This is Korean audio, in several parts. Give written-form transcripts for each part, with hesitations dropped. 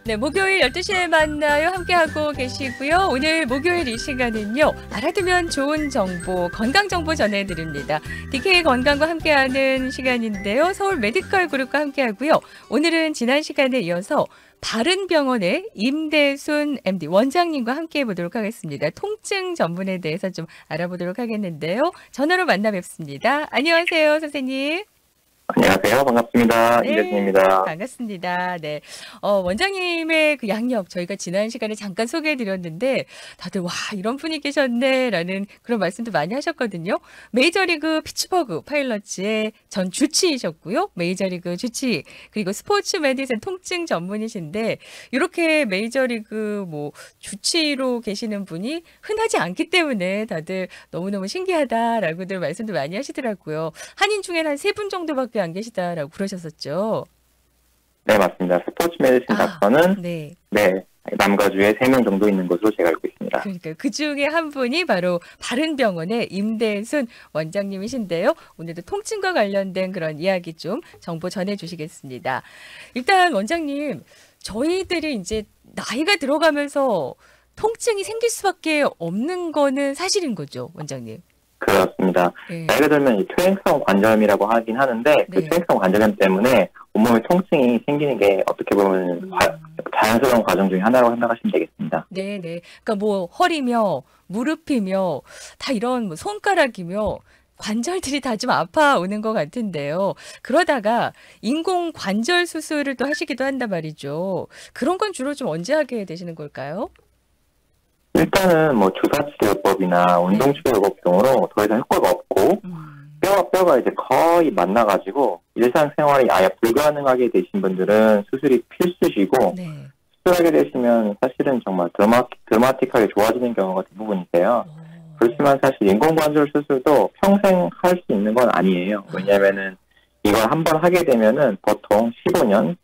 네, 목요일 12시에 만나요. 함께하고 계시고요. 오늘 목요일 이 시간은요. 알아두면 좋은 정보, 건강 정보 전해드립니다. DK 건강과 함께하는 시간인데요. 서울 메디컬 그룹과 함께하고요. 오늘은 지난 시간에 이어서 바른병원의 임대순 MD 원장님과 함께해 보도록 하겠습니다. 통증 전문에 대해서 좀 알아보도록 하겠는데요. 전화로 만나 뵙습니다. 안녕하세요, 선생님. 안녕하세요. 반갑습니다. 네, 임대순입니다. 반갑습니다. 네. 원장님의 그 양력 저희가 지난 시간에 잠깐 소개해 드렸는데 다들 와, 이런 분이 계셨네라는 그런 말씀도 많이 하셨거든요. 메이저리그 피츠버그 파일럿츠의 전 주치이셨고요. 메이저리그 주치 그리고 스포츠 메디슨 통증 전문이신데 이렇게 메이저리그 뭐 주치로 계시는 분이 흔하지 않기 때문에 다들 너무너무 신기하다라고들 말씀도 많이 하시더라고요. 한인 중에는 한 3분 정도밖에 안 계시다라고 그러셨었죠. 네, 맞습니다. 스포츠 메디신 닥터는 네. 남가주에 3명 정도 있는 것으로 제가 알고 있습니다. 그러니까 그 중에 한 분이 바로 바른병원의 임대순 원장님이신데요. 오늘도 통증과 관련된 그런 이야기 좀 정보 전해주시겠습니다. 일단 원장님, 저희들이 이제 나이가 들어가면서 통증이 생길 수밖에 없는 거는 사실인 거죠, 원장님? 그렇습니다. 네. 나이가 들면 퇴행성 관절염이라고 하긴 하는데 그 네. 퇴행성 관절염 때문에 온몸에 통증이 생기는 게 어떻게 보면 자연스러운 과정 중에 하나라고 생각하시면 되겠습니다. 네네. 그러니까 뭐 허리며 무릎이며 다 이런 뭐 손가락이며 관절들이 다 좀 아파오는 것 같은데요. 그러다가 인공 관절 수술을 또 하시기도 한단 말이죠. 그런 건 주로 좀 언제 하게 되시는 걸까요? 일단은 뭐 주사치료법이나 운동치료법 등으로 더 이상 효과가 없고 뼈와 뼈가 이제 거의 만나가지고 일상생활이 아예 불가능하게 되신 분들은 수술이 필수시고 네. 수술하게 되시면 사실은 정말 드라마틱하게 좋아지는 경우가 대부분이세요. 그렇지만 사실 인공관절 수술도 평생 할 수 있는 건 아니에요. 왜냐면은 이걸 한번 하게 되면은 보통 15년,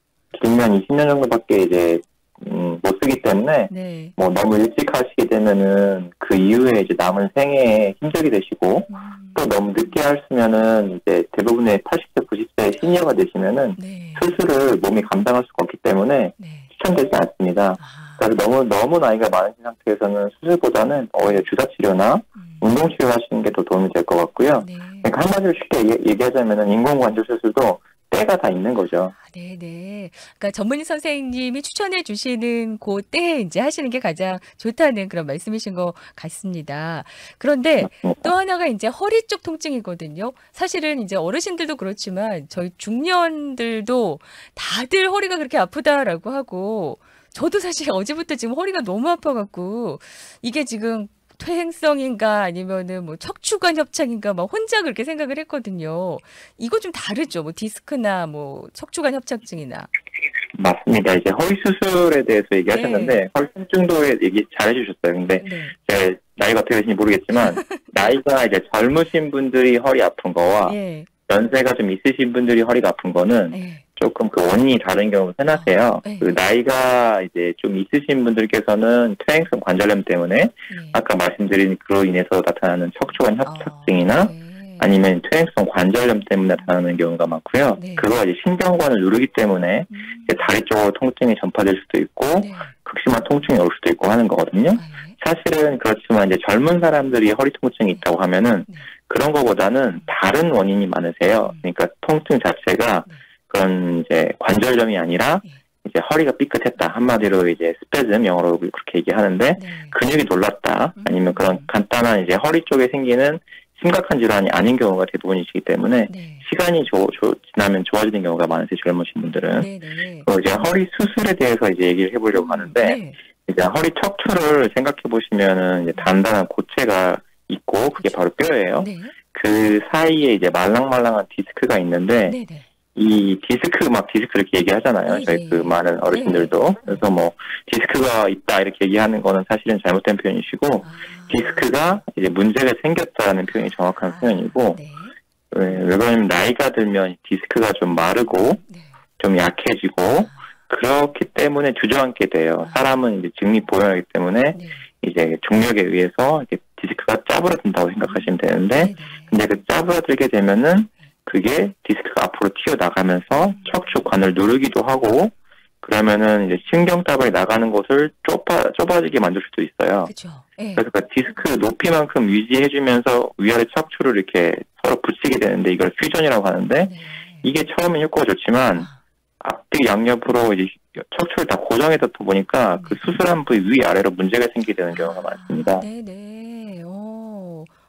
길면 20년 정도밖에 이제 못 쓰기 때문에 네. 뭐 너무 일찍 하시게 되면은 그 이후에 이제 남은 생애에 힘들게 되시고 또 너무 늦게 하시면은 이제 대부분의 80세, 90세 시니어가 되시면은 네. 수술을 몸이 감당할 수가 없기 때문에 네. 추천되지 않습니다. 그래서 너무 나이가 많으신 상태에서는 수술보다는 오히려 주사치료나 운동치료 하시는 게 더 도움이 될 것 같고요. 네. 그러니까 한마디로 쉽게 얘기하자면은 인공관절 수술도 때가 다 있는 거죠. 네네. 그러니까 전문의 선생님이 추천해 주시는 그 때에 이제 하시는 게 가장 좋다는 그런 말씀이신 것 같습니다. 그런데 또 하나가 이제 허리 쪽 통증이거든요. 사실은 이제 어르신들도 그렇지만 저희 중년들도 다들 허리가 그렇게 아프다라고 하고 저도 사실 어제부터 지금 허리가 너무 아파갖고 이게 지금 퇴행성인가 아니면은 뭐 척추관 협착인가 막 혼자 그렇게 생각을 했거든요. 이거 좀 다르죠. 뭐 디스크나 뭐 척추관 협착증이나. 맞습니다. 이제 허리 수술에 대해서 얘기하셨는데 허리 통증도에 얘기 잘 해주셨어요. 근데 제 나이가 어떻게 되시는지 모르겠지만 나이가 이제 젊으신 분들이 허리 아픈 거와 연세가 좀 있으신 분들이 허리가 아픈 거는 조금 그 원인이 다른 경우가 흔하세요. 그 나이가 이제 좀 있으신 분들께서는 퇴행성 관절염 때문에 아까 말씀드린 그로 인해서 나타나는 척추관 협착증이나 아니면 퇴행성 관절염 때문에 나타나는 경우가 많고요. 그거가 이제 신경관을 누르기 때문에 이제 다리 쪽으로 통증이 전파될 수도 있고 극심한 통증이 올 수도 있고 하는 거거든요. 사실은 그렇지만 이제 젊은 사람들이 허리 통증이 있다고 하면은 그런 거보다는 다른 원인이 많으세요. 그러니까 통증 자체가 그런 이제 관절염이 아니라 이제 허리가 삐끗했다. 한마디로 이제 스패즘 영어로 그렇게 얘기하는데 근육이 놀랐다. 아니면 그런 간단한 이제 허리 쪽에 생기는 심각한 질환이 아닌 경우가 대부분이시기 때문에 시간이 지나면 좋아지는 경우가 많으세요. 젊으신 분들은. 이제 허리 수술에 대해서 이제 얘기를 해보려고 하는데 이제 허리 척추를 생각해 보시면은 이제 단단한 고체가 있고 그게 바로 뼈예요. 그 사이에 이제 말랑말랑한 디스크가 있는데 이 디스크 이렇게 얘기하잖아요. 저희 그 많은 어르신들도. 그래서 뭐 디스크가 있다 이렇게 얘기하는 거는 사실은 잘못된 표현이시고 디스크가 이제 문제가 생겼다는 표현이 정확한 표현이고 왜 그러냐면 나이가 들면 디스크가 좀 마르고 좀 약해지고 그렇기 때문에 주저앉게 돼요. 사람은 이제 직립보행하기 때문에 이제 중력에 의해서 이렇게 디스크가 짜부러진다고 생각하시면 되는데 근데 그 짜부러들게 되면은 그게 디스크가 앞으로 튀어나가면서 척추관을 누르기도 하고 그러면은 이제 신경답이 나가는 곳을 좁아지게 만들 수도 있어요. 그렇죠. 예. 그래서 그 디스크 높이만큼 유지해주면서 위아래 척추를 이렇게 서로 붙이게 되는데 이걸 퓨전이라고 하는데 네. 이게 처음엔 효과가 좋지만 앞뒤 양옆으로 이제 척추를 다 고정해 뒀다 보니까 그 수술한 부위 위아래로 문제가 생기게 되는 경우가 많습니다. 네네.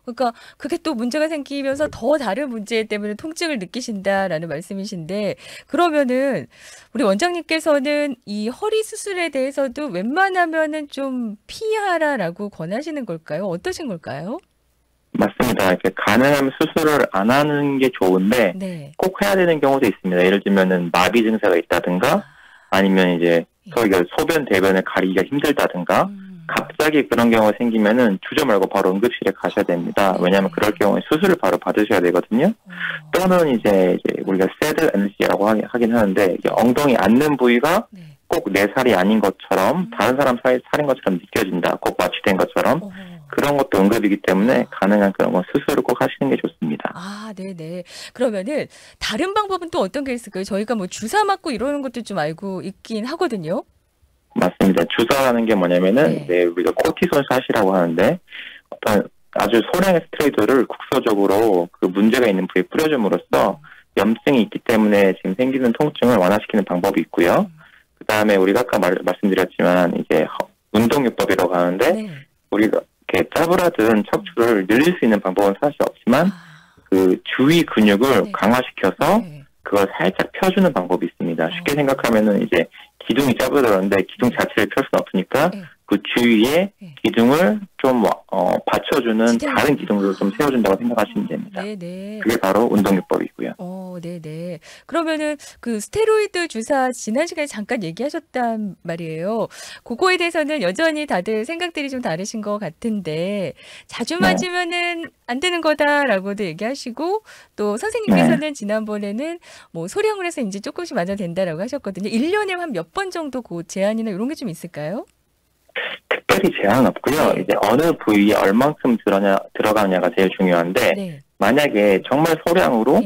그러니까 그게 또 문제가 생기면서 더 다른 문제 때문에 통증을 느끼신다라는 말씀이신데 그러면은 우리 원장님께서는 이 허리 수술에 대해서도 웬만하면은 좀 피하라라고 권하시는 걸까요? 어떠신 걸까요? 맞습니다. 이렇게 가능하면 수술을 안 하는 게 좋은데 네. 꼭 해야 되는 경우도 있습니다. 예를 들면은 마비 증세가 있다든가 아니면 이제 저희가 소변 대변을 가리기가 힘들다든가 갑자기 그런 경우가 생기면은 주저 말고 바로 응급실에 가셔야 됩니다. 왜냐하면 그럴 경우에 수술을 바로 받으셔야 되거든요. 또는 이제 우리가 새드 NC라고 하긴 하는데 엉덩이 앉는 부위가 꼭 내 살이 아닌 것처럼 다른 사람 살인 것처럼 느껴진다. 꼭 마취된 것처럼. 그런 것도 응급이기 때문에 가능한 그런 건 수술을 꼭 하시는 게 좋습니다. 네네. 그러면은 다른 방법은 또 어떤 게 있을까요? 저희가 뭐 주사 맞고 이러는 것도 좀 알고 있긴 하거든요. 맞습니다. 주사라는 게 뭐냐면은 이제 우리가 코티손 샷이라고 하는데 어떤 아주 소량의 스테로이드를 국소적으로 그 문제가 있는 부위에 뿌려줌으로써 염증이 있기 때문에 지금 생기는 통증을 완화시키는 방법이 있고요. 그 다음에 우리가 아까 말씀드렸지만 이제 운동요법이라고 하는데 우리가 이렇게 짜부라든 척추를 늘릴 수 있는 방법은 사실 없지만 그 주위 근육을 강화시켜서 그걸 살짝 펴주는 방법이 있습니다. 쉽게 생각하면은 이제 기둥이 짜부러졌는데 기둥 자체를 펼 수는 없으니까 그 주위에 기둥을 좀 받쳐주는 다른 기둥을 좀 세워준다고 생각하시면 됩니다. 네네. 그게 바로 운동요법이고요. 네네. 그러면은 그 스테로이드 주사 지난 시간에 잠깐 얘기하셨단 말이에요. 그거에 대해서는 여전히 다들 생각들이 좀 다르신 것 같은데 자주 맞으면은 안 되는 거다라고도 얘기하시고 또 선생님께서는 지난번에는 뭐 소량으로 해서 이제 조금씩 맞아도 된다라고 하셨거든요. 1년에 한 몇 번 정도 그 제한이나 이런 게 좀 있을까요? 특별히 제한은 없고요. 이제 어느 부위에 얼만큼 들어가냐가 제일 중요한데 만약에 정말 소량으로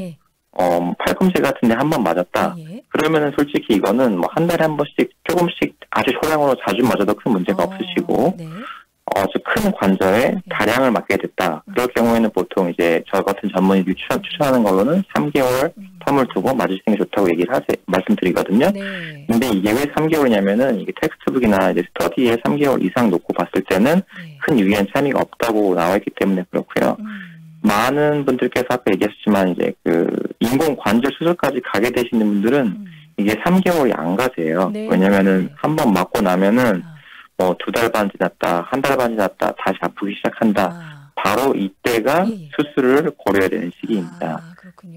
팔꿈치 같은데 한 번 맞았다. 그러면은 솔직히 이거는 뭐 한 달에 한 번씩 조금씩 아주 소량으로 자주 맞아도 큰 문제가 없으시고 아주 큰 관절에 다량을 맞게 됐다. 그럴 경우에는 보통 이제 저 같은 전문의들이 추천하는 걸로는 3개월 텀을 두고 맞으시는 게 좋다고 말씀드리거든요. 근데 이게 왜 3개월이냐면은 이게 텍스트북이나 이제 스터디에 3개월 이상 놓고 봤을 때는 큰 유의한 차이가 없다고 나와 있기 때문에 그렇고요. 많은 분들께서 아까 얘기하셨지만 이제 그 인공 관절 수술까지 가게 되시는 분들은 이게 3개월이 안 가세요. 왜냐면은 한 번 맞고 나면은 뭐 2달 반 지났다, 1달 반 지났다, 다시 아프기 시작한다. 바로 이때가 수술을 고려해야 되는 시기입니다.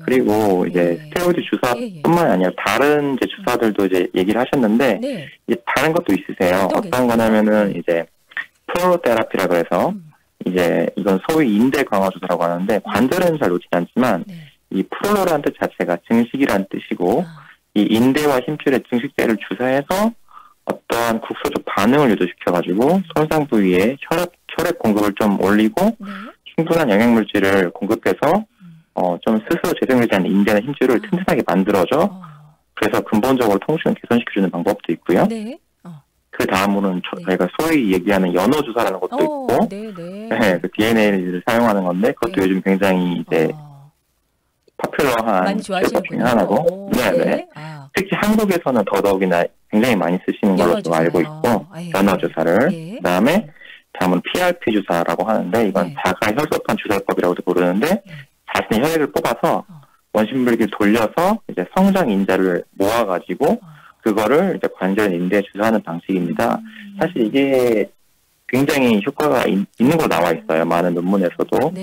그리고 이제 스테로이드 주사뿐만 아니라 다른 이제 주사들도 이제 얘기를 하셨는데 이제 다른 것도 있으세요. 어떤 거냐면은 이제 프로테라피라고 해서 이제 이건 소위 인대 강화 주사라고 하는데 관절은 잘 놓지 않지만 이 프로라는 뜻 자체가 증식이라는 뜻이고 이 인대와 힘줄에 증식제를 주사해서 어떠한 국소적 반응을 유도시켜가지고 손상 부위에 혈액 공급을 좀 올리고 충분한 영양물질을 공급해서 좀 스스로 재생되지 않는 인대나 힘줄을 튼튼하게 만들어줘. 그래서 근본적으로 통증을 개선시켜주는 방법도 있고요. 그 다음으로는 저희가 소위 얘기하는 연어주사라는 것도 있고, 그 DNA를 사용하는 건데 그것도 요즘 굉장히 이제 파퓰러한 치료법 중에 하나고, 특히 한국에서는 더더욱이나 굉장히 많이 쓰시는 걸로 좀 알고 있고, 연어주사를. 그다음에 다음은 PRP 주사라고 하는데 이건 자가 혈소판 주사법이라고도 부르는데 자신의 혈액을 뽑아서 원심불기를 돌려서 이제 성장 인자를 모아가지고 그거를 이제 관절 인대에 주사하는 방식입니다. 사실 이게 굉장히 효과가 있는 걸로 나와 있어요. 많은 논문에서도.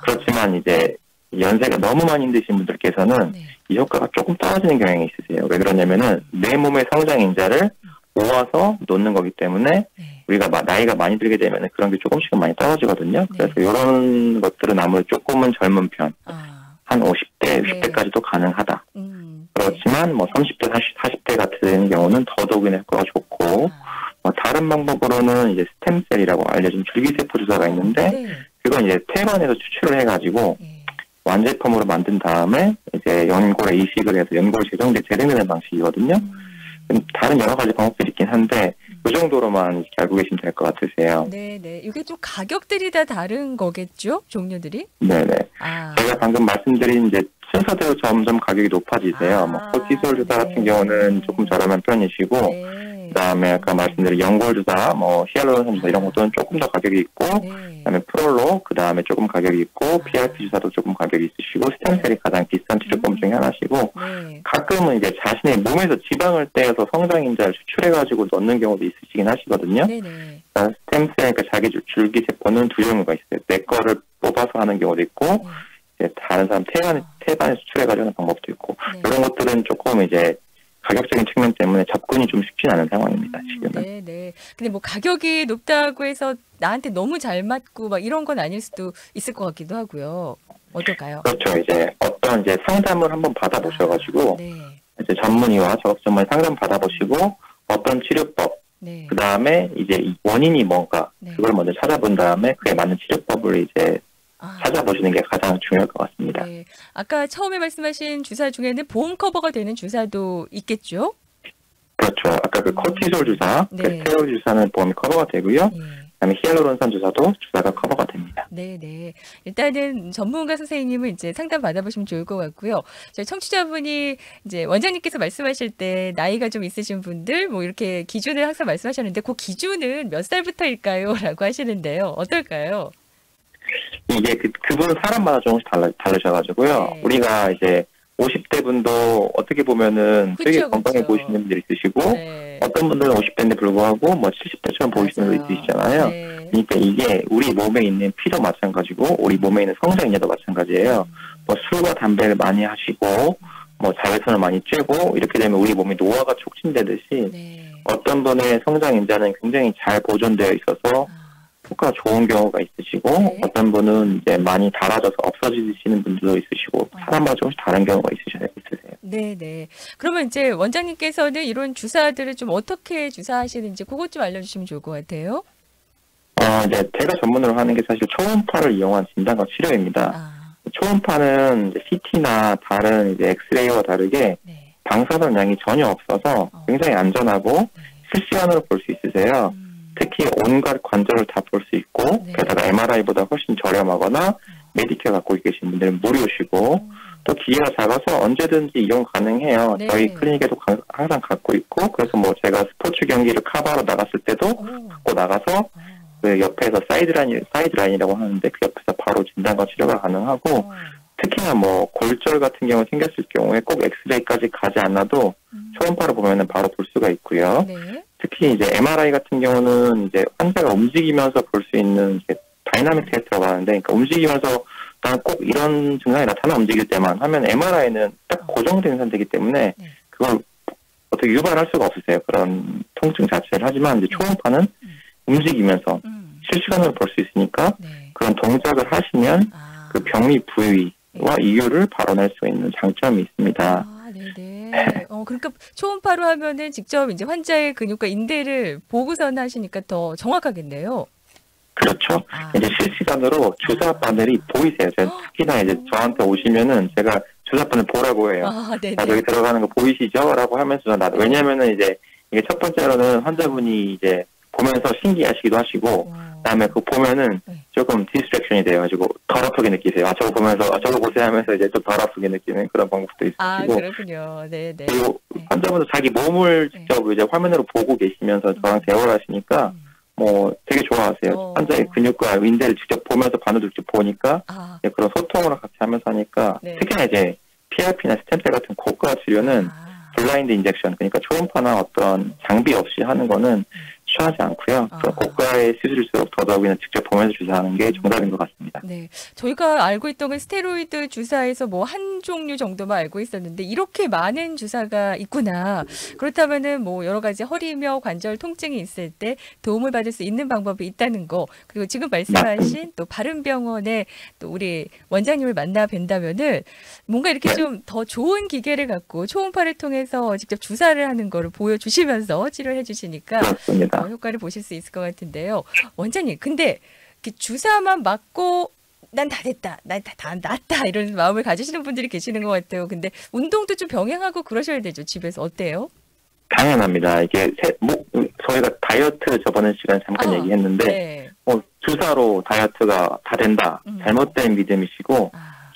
그렇지만 이제 연세가 너무 많이 힘드신 분들께서는 이 효과가 조금 떨어지는 경향이 있으세요. 왜 그러냐면은 내 몸의 성장 인자를 모아서 놓는 거기 때문에 우리가 나이가 많이 들게 되면 그런 게 조금씩은 많이 떨어지거든요. 그래서 이런 것들은 아무래도 조금은 젊은 편, 한 50대, 60대까지도 가능하다. 그렇지만 뭐 30대, 40대 같은 경우는 더더욱이나 효과가 좋고 다른 방법으로는 이제 스템셀이라고 알려진 줄기세포 주사가 있는데 그건 이제 태반에서 추출을 해가지고 완제품으로 만든 다음에 이제 연골에 이식을 해서 연골 재생되는 방식이거든요. 다른 여러 가지 방법들이 있긴 한데 이 정도로만 이렇게 알고 계시면 될 것 같으세요. 네네. 이게 좀 가격들이 다 다른 거겠죠? 종류들이? 네네. 아. 제가 방금 말씀드린 이제 순서대로 점점 가격이 높아지세요. 뭐 코티솔 주사 같은 경우는 조금 저렴한 편이시고, 그다음에 아까 말씀드린 연골 주사, 뭐 히알루론산 주사 이런 것들은 조금 더 가격이 있고, 그다음에 프롤로, 그다음에 조금 가격이 있고, PRP 주사도 조금 가격이 있으시고, 스템셀이 가장 비싼 치료법 중에 하나시고, 가끔은 이제 자신의 몸에서 지방을 떼어서 성장인자를 추출해가지고 넣는 경우도 있으시긴 하시거든요. 그러니까 스템셀, 그러니까 자기 줄기 세포는 두 종류가 있어요. 내 거를 뽑아서 하는 경우도 있고, 이제 다른 사람 태반에 수출해가지고 하는 방법도 있고, 이런 것들은 조금 이제 가격적인 측면 때문에 접근이 좀 쉽지 않은 상황입니다, 지금은. 네네. 근데 뭐 가격이 높다고 해서 나한테 너무 잘 맞고 막 이런 건 아닐 수도 있을 것 같기도 하고요. 어떨까요? 그렇죠. 이제 어떤 이제 상담을 한번 받아보셔가지고, 이제 전문의와 적극 전문의 상담 받아보시고, 어떤 치료법, 그 다음에 이제 원인이 뭔가, 그걸 먼저 찾아본 다음에 그에 맞는 치료법을 이제 찾아보시는 게 가장 중요할 것 같습니다. 네. 아까 처음에 말씀하신 주사 중에는 보험 커버가 되는 주사도 있겠죠? 그렇죠. 아까 그 코티솔 주사, 그 스테로이드 주사는 보험이 커버가 되고요. 그다음에 히알루론산 주사도 주사가 커버가 됩니다. 네네. 일단은 전문가 선생님은 이제 상담 받아보시면 좋을 것 같고요. 저희 청취자분이 이제 원장님께서 말씀하실 때 나이가 좀 있으신 분들 뭐 이렇게 기준을 항상 말씀하셨는데 그 기준은 몇 살부터일까요? 라고 하시는데요. 어떨까요? 이게 그분 사람마다 조금씩 다르셔가지고요. 우리가 이제 50대 분도 어떻게 보면은 되게 건강해 보이시는 분들이 있으시고, 어떤 분들은 50대인데 불구하고 뭐 70대처럼 보이시는 분들이 있으시잖아요. 그러니까 이게 우리 몸에 있는 피도 마찬가지고, 우리 몸에 있는 성장인자도 마찬가지예요. 뭐 술과 담배를 많이 하시고, 뭐 자외선을 많이 쬐고, 이렇게 되면 우리 몸이 노화가 촉진되듯이, 어떤 분의 성장인자는 굉장히 잘 보존되어 있어서, 효과가 좋은 경우가 있으시고, 어떤 분은 이제 많이 닳아져서 없어지시는 분들도 있으시고, 사람마다 조금씩 다른 경우가 있으세요. 네네. 그러면 이제 원장님께서는 이런 주사들을 좀 어떻게 주사하시는지 그것 좀 알려주시면 좋을 것 같아요. 이제 제가 전문으로 하는 게 사실 초음파를 이용한 진단과 치료입니다. 초음파는 이제 CT나 다른 이제 엑스레이와 다르게 방사선 양이 전혀 없어서 굉장히 안전하고 실시간으로 볼 수 있으세요. 특히 온갖 관절을 다 볼 수 있고, 게다가 MRI보다 훨씬 저렴하거나 메디케어 갖고 계신 분들은 무료시고, 또 기계가 작아서 언제든지 이용 가능해요. 저희 클리닉에도 항상 갖고 있고, 그래서 뭐 제가 스포츠 경기를 카바로 나갔을 때도 갖고 나가서 그 옆에서 사이드라인이라고 하는데 그 옆에서 바로 진단과 치료가 가능하고, 특히나 뭐 골절 같은 경우 생겼을 경우에 꼭 엑스레이까지 가지 않아도 초음파로 보면은 바로 볼 수가 있고요. 특히 이제 MRI 같은 경우는 이제 환자가 움직이면서 볼 수 있는 다이나믹 테스트라고 하는데, 그러니까 움직이면서 꼭 이런 증상이 나타나 움직일 때만 하면 MRI는 딱 고정된 상태이기 때문에 그걸 어떻게 유발할 수가 없으세요. 그런 통증 자체를. 하지만 이제 초음파는 움직이면서 실시간으로 볼 수 있으니까 그런 동작을 하시면 그 병리 부위와 이유를 바로 낼 수 있는 장점이 있습니다. 네네. 그러니까 초음파로 하면은 직접 이제 환자의 근육과 인대를 보고선 하시니까 더 정확하겠네요. 그렇죠. 이제 실시간으로 주사 바늘이 보이세요. 특히나 이제 저한테 오시면은 제가 주사 바늘 보라고 해요. 여기 들어가는 거 보이시죠? 라고 하면서 왜냐면은 이제 이게 첫 번째로는 환자분이 이제 보면서 신기하시기도 하시고, 그다음에 그거 보면은 조금 디스트랙션이 돼가지고 덜 아프게 느끼세요. 저거 보면서 저거 보세요 하면서 이제 좀 덜 아프게 느끼는 그런 방법도 있으시고. 그렇군요. 네네. 그리고 환자분도 자기 몸을 직접 이제 화면으로 보고 계시면서 저랑 대화를 하시니까 뭐 되게 좋아하세요. 환자의 근육과 인대를 직접 보면서 바늘도 직접 보니까 그런 소통을 같이 하면서 하니까 특히나 이제 PRP나 스템셀 같은 고가 치료는 블라인드 인젝션, 그러니까 초음파나 어떤 장비 없이 하는 거는 취하지 않고요. 고가의 수술일수록 더더욱이나 직접 보면서 주사하는 게 정답인 것 같습니다. 네, 저희가 알고 있던 건 스테로이드 주사에서 뭐 한 종류 정도만 알고 있었는데 이렇게 많은 주사가 있구나. 그렇다면은 뭐 여러 가지 허리며 관절 통증이 있을 때 도움을 받을 수 있는 방법이 있다는 거. 그리고 지금 말씀하신 또 바른병원에 또 우리 원장님을 만나 뵌다면은 뭔가 이렇게 좀 더 좋은 기계를 갖고 초음파를 통해서 직접 주사를 하는 거를 보여주시면서 치료해 주시니까 효과를 보실 수 있을 것 같은데요. 원장님, 근데 주사만 맞고 난 다 됐다, 난 다 낫다 이런 마음을 가지시는 분들이 계시는 것 같아요. 근데 운동도 좀 병행하고 그러셔야 되죠. 집에서 어때요? 당연합니다. 이게 저희가 다이어트 저번에 시간에 잠깐 얘기했는데 네. 주사로 다이어트가 다 된다. 잘못된 믿음이시고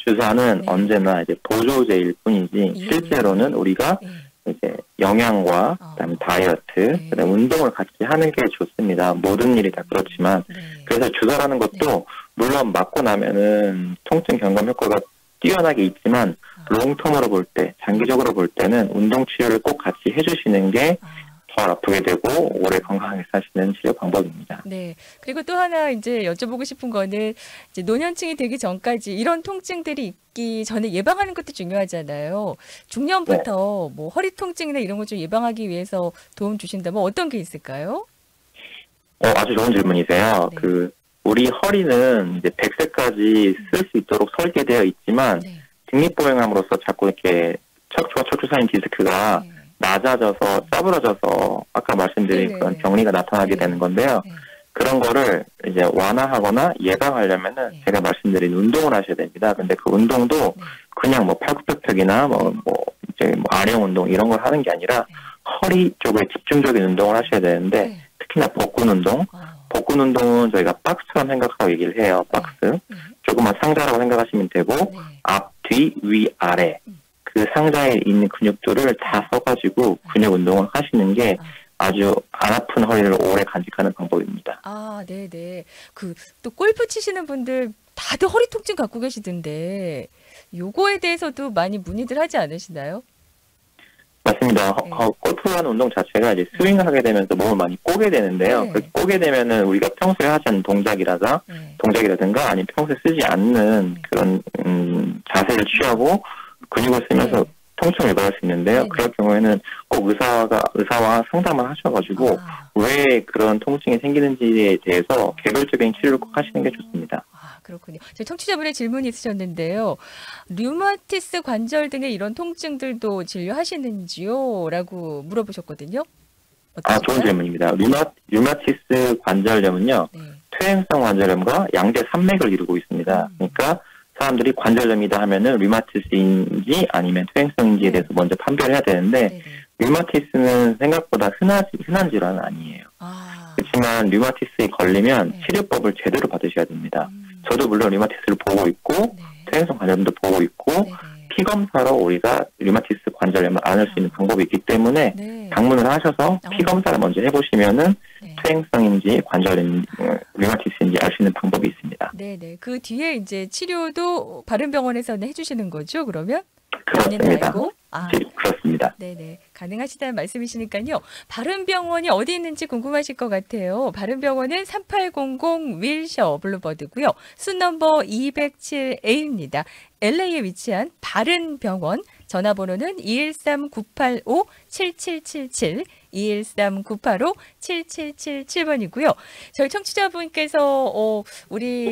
주사는 네. 언제나 이제 보조제일 뿐이지 실제로는 우리가 이제 영양과 그다음에 다이어트, 그다음에 운동을 같이 하는 게 좋습니다. 모든 일이 다 그렇지만 그래서 주사라는 것도 물론 맞고 나면은 통증 경감 효과가 뛰어나게 있지만 롱텀으로 볼 때, 장기적으로 볼 때는 운동 치료를 꼭 같이 해주시는 게 덜 아프게 되고 오래 건강하게 사시는 치료 방법입니다. 네. 그리고 또 하나 이제 여쭤보고 싶은 거는 이제 노년층이 되기 전까지 이런 통증들이 있기 전에 예방하는 것도 중요하잖아요. 중년부터 뭐 허리 통증이나 이런 거 좀 예방하기 위해서 도움 주신다면 어떤 게 있을까요? 아주 좋은 질문이세요. 네. 우리 허리는 이제 100세까지 쓸 수 있도록 설계되어 있지만 직립보행함으로써 자꾸 이렇게 척추와 척추 사이 디스크가 낮아져서 짜부러져서 아까 말씀드린 그런 병리가 나타나게 되는 건데요. 그런 거를 이제 완화하거나 예방하려면은 제가 말씀드린 운동을 하셔야 됩니다. 근데 그 운동도 그냥 뭐 팔굽혀펴기나 이제 아령 운동 이런 걸 하는 게 아니라 허리 쪽에 집중적인 운동을 하셔야 되는데 특히나 복근 운동. 복근 운동은 저희가 박스처럼 생각하고 얘기를 해요. 박스. 조그만 상자라고 생각하시면 되고 앞, 뒤, 위, 아래. 그 상자에 있는 근육들을 다 써가지고 근육 운동을 하시는 게 아주 안 아픈 허리를 오래 간직하는 방법입니다. 아, 네네. 또 골프 치시는 분들 다들 허리 통증 갖고 계시던데 요거에 대해서도 많이 문의들 하지 않으시나요? 맞습니다. 골프라는 운동 자체가 이제 스윙을 하게 되면서 몸을 많이 꼬게 되는데요. 그렇게 꼬게 되면은 우리가 평소에 하지 않는 동작이라든가 아니면 평소에 쓰지 않는 그런 자세를 취하고 근육을 쓰면서 통증을 유발할 수 있는데요. 그럴 경우에는 꼭 의사와 상담을 하셔가지고 왜 그런 통증이 생기는지에 대해서 개별적인 치료를 꼭 하시는 게 좋습니다. 그렇군요. 청취자분의 질문이 있으셨는데요. 류마티스 관절 등의 이런 통증들도 진료하시는지요? 라고 물어보셨거든요. 어떠실까요? 좋은 질문입니다. 류마티스 관절염은요. 퇴행성 관절염과 양대 산맥을 이루고 있습니다. 그러니까 사람들이 관절염이다 하면은 류마티스인지 아니면 퇴행성인지에 대해서 먼저 판별을 해야 되는데 류마티스는 생각보다 흔한 질환은 아니에요. 그렇지만 류마티스에 걸리면 치료법을 제대로 받으셔야 됩니다. 저도 물론 류마티스를 보고 있고 퇴행성 관절염도 보고 있고 피검사로 우리가 류마티스 관절염을 앓을 수 있는 방법이 있기 때문에 방문을 하셔서 피검사를 먼저 해보시면은 퇴행성인지 류마티스인지 알 수 있는 방법이 있습니다. 네네. 그 뒤에 이제 치료도 바른병원에서는 해주시는 거죠, 그러면? 그렇습니다. 그렇습니다. 네네. 가능하시다는 말씀이시니까요. 바른병원이 어디 있는지 궁금하실 것 같아요. 바른병원은 3800 윌셔 블루버드고요. 순넘버 207A입니다. LA에 위치한 바른병원. 전화번호는 213-985-7777, 213-985-7777번이고요. 저희 청취자분께서 우리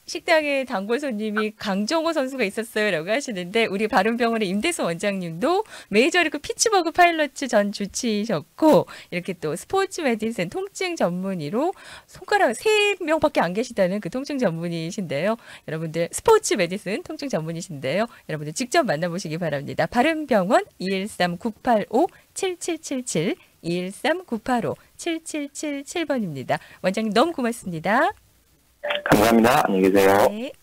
식당에 단골 손님이 강정호 선수가 있었어요 라고 하시는데 우리 바른병원의 임대수 원장님도 메이저리그 피츠버그 파일럿츠 전 주치셨고 이렇게 또 스포츠 메디슨 통증 전문의로 손가락 3명밖에 안 계시다는 그 통증 전문의신데요. 여러분들 스포츠 메디슨 통증 전문의신데요. 여러분들 직접 만나보시기 바랍니다. 바른병원 213-985-7777 213-985-7777번입니다. 원장님 너무 고맙습니다. 감사합니다. 안녕히 계세요. 네.